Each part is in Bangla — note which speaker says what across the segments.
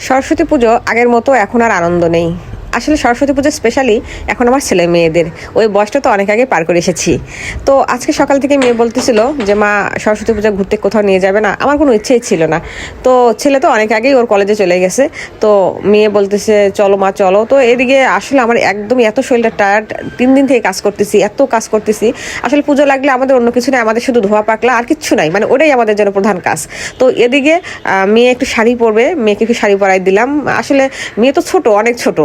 Speaker 1: সরস্বতী পুজো আগের মতো এখন আর আনন্দ নেই। আসলে সরস্বতী পুজো স্পেশালি এখন আমার ছেলে মেয়েদের, ওই বয়সটা তো অনেক আগে পার করে এসেছি। তো আজকে সকাল থেকে মেয়ে বলতেছিল যে মা, সরস্বতী পুজো ঘুরতে কোথাও নিয়ে যাবে না? আমার কোনো ইচ্ছেই ছিল না। তো ছেলে তো অনেক আগেই ওর কলেজে চলে গেছে। তো মেয়ে বলতেছে চলো মা চলো। তো এদিকে আসলে আমার একদমই এত শরীরটা টায়ার্ড, 3 দিন থেকে কাজ করতেছি, এত কাজ করতেছি। আসলে পুজো লাগলে আমাদের অন্য কিছু নেই, আমাদের শুধু ধোয়া পাকলা আর কিচ্ছু নাই, মানে ওটাই আমাদের জন্য প্রধান কাজ। তো এদিকে মেয়ে একটু শাড়ি পরবে, মেয়েকে একটু শাড়ি পরাই দিলাম। আসলে মেয়ে তো ছোট, অনেক ছোট।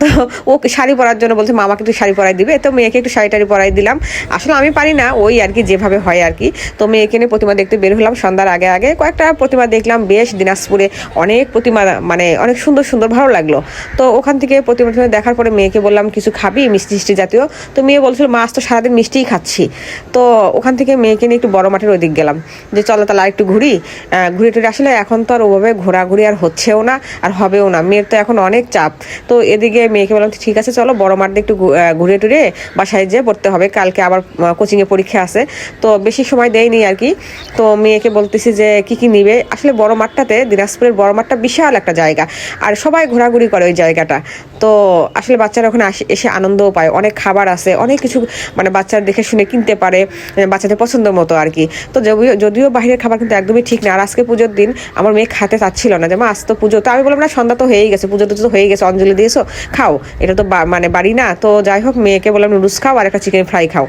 Speaker 1: তো ও শাড়ি পরার জন্য বলছে মামাকে একটু শাড়ি পরাই দিবে, তো মেয়েকে একটু শাড়ি টাড়ি পরাই দিলাম। আসলে আমি পারি না, ওই আর কি যেভাবে হয় আর কি। তো মেয়েকে নিয়ে প্রতিমা দেখতে বের হলাম সন্ধ্যার আগে আগে। কয়েকটা প্রতিমা দেখলাম, বেশ দিনাজপুরে অনেক প্রতিমা, মানে অনেক সুন্দর সুন্দর, ভালো লাগলো। তো ওখান থেকে প্রতিমা দেখার পরে মেয়েকে বললাম কিছু খাবি মিষ্টি টিষ্টি জাতীয়? তো মেয়ে বলছিল মা আজ তো সারাদিন মিষ্টিই খাচ্ছি। তো ওখান থেকে মেয়েকে নিয়ে একটু বড় মাঠের ওদিক গেলাম, যে চলো তাহলে আর একটু ঘুরি। ঘুরে টুরে আসলে এখন তো আর ওভাবে ঘোরাঘুরি আর হচ্ছেও না, আর হবেও না, মেয়ের তো এখন অনেক চাপ। তো এদিকে মেয়েকে বললাম ঠিক আছে চলো বড় মাঠ দিয়ে একটু ঘুরে টুরে বাসায় যেয়ে পড়তে হবে, কালকে আবার কোচিংয়ে পরীক্ষা আছে। তো বেশি সময় দেয়নি আর কি। তো মেয়েকে বলতেছি যে কি কি নিবে। আসলে বড় মাঠটাতে, দিনাজপুরের বড় মাঠটা বিশাল একটা জায়গা, আর সবাই ঘোরাঘুরি করে ওই জায়গাটা। তো আসলে বাচ্চারা ওখানে এসে আনন্দও পায়, অনেক খাবার আছে, অনেক কিছু, মানে বাচ্চারা দেখে শুনে কিনতে পারে, বাচ্চাদের পছন্দ মতো আর কি। তো যদিও যদিও বাইরের খাবার কিন্তু একদমই ঠিক না। আর আজকে পুজোর দিন আমার মেয়ে খেতে চাচ্ছিল না, যে মা আজ তো পুজো। তো আমি বললাম না, সন্ধ্যা তো হয়েই গেছে, পুজো তো হয়ে গেছে, অঞ্জলি দিয়েছো, খাও, এটা তো মানে বাড়ি না। তো যাই হোক, মেয়েকে বললাম নুডলস খাও আর একটা চিকেন ফ্রাই খাও।